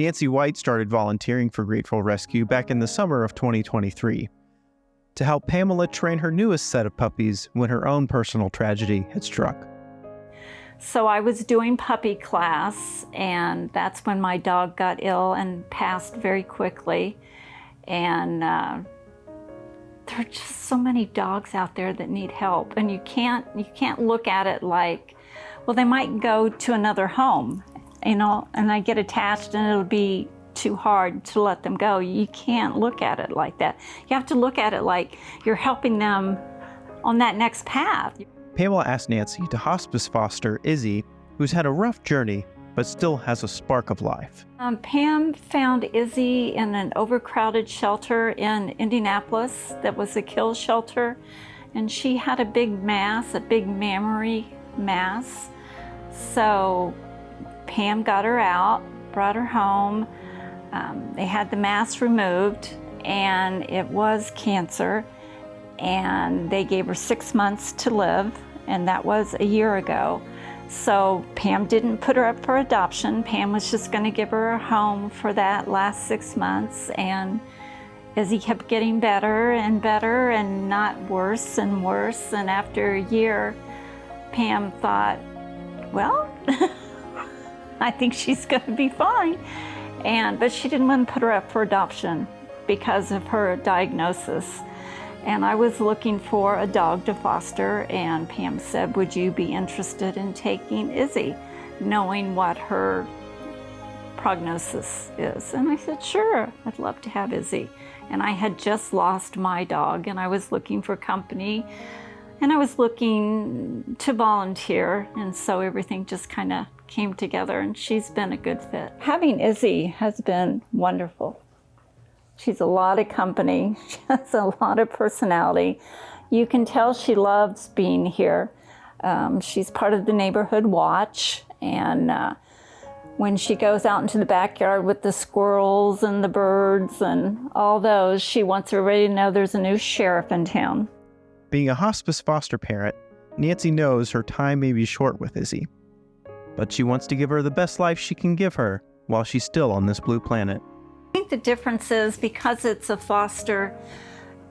Nancy White started volunteering for Grateful Rescue back in the summer of 2023 to help Pamela train her newest set of puppies when her own personal tragedy had struck. So I was doing puppy class, and that's when my dog got ill and passed very quickly. And there are just so many dogs out there that need help, and you can't look at it like, well, they might go to another home, and I get attached and it'll be too hard to let them go. You can't look at it like that. You have to look at it like you're helping them on that next path. Pamela asked Nancy to hospice foster Izzy, who's had a rough journey but still has a spark of life. Pam found Izzy in an overcrowded shelter in Indianapolis that was a kill shelter, and she had a big mass, a big mammary mass. So Pam got her out, brought her home. They had the mass removed, and it was cancer, and they gave her 6 months to live, and that was a year ago. So Pam didn't put her up for adoption. Pam was just going to give her a home for that last 6 months, and Izzy kept getting better and better and not worse and worse. And after a year, Pam thought, well, I think she's going to be fine. But she didn't want to put her up for adoption because of her diagnosis. And I was looking for a dog to foster, and Pam said, would you be interested in taking Izzy, knowing what her prognosis is? And I said, sure, I'd love to have Izzy. And I had just lost my dog, and I was looking for company, and I was looking to volunteer, and so everything just kind of came together, and she's been a good fit. Having Izzy has been wonderful. She's a lot of company. She has a lot of personality. You can tell she loves being here. She's part of the neighborhood watch, and when she goes out into the backyard with the squirrels and the birds and all those, she wants everybody to know there's a new sheriff in town. Being a hospice foster parent, Nancy knows her time may be short with Izzy, but she wants to give her the best life she can give her while she's still on this blue planet. I think the difference is because it's a foster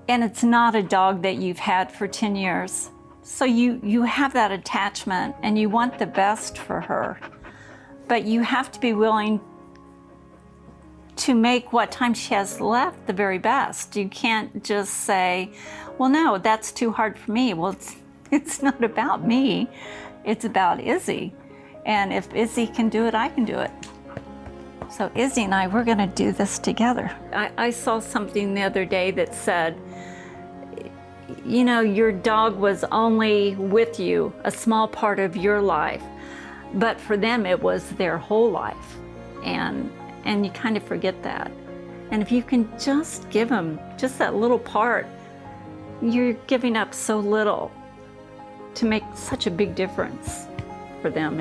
and it's not a dog that you've had for 10 years. So you have that attachment and you want the best for her, but you have to be willing to make what time she has left the very best. You can't just say, well, no, that's too hard for me. Well, it's not about me. It's about Izzy. And if Izzy can do it, I can do it. So Izzy and I, we're gonna do this together. I saw something the other day that said, you know, your dog was only with you a small part of your life, but for them it was their whole life. And you kind of forget that. And if you can just give them just that little part, you're giving up so little to make such a big difference for them.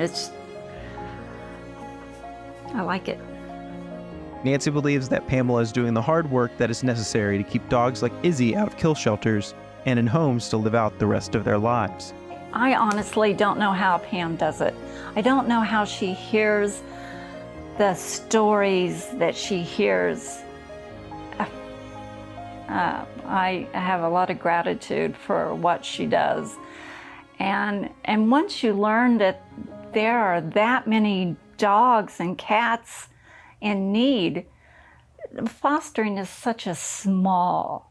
I like it. Nancy believes that Pamela is doing the hard work that is necessary to keep dogs like Izzy out of kill shelters and in homes to live out the rest of their lives. I honestly don't know how Pam does it. I don't know how she hears the stories that she hears. I have a lot of gratitude for what she does. And once you learn that there are that many dogs and cats in need, fostering is such a small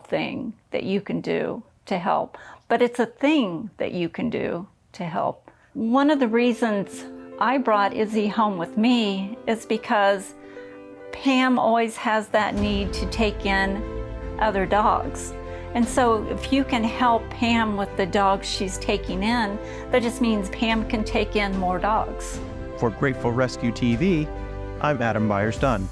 thing that you can do to help, but it's a thing that you can do to help. One of the reasons I brought Izzy home with me is because Pam always has that need to take in other dogs. And so if you can help Pam with the dogs she's taking in, that just means Pam can take in more dogs. For Grateful Rescue TV, I'm Adam Byers-Dunn.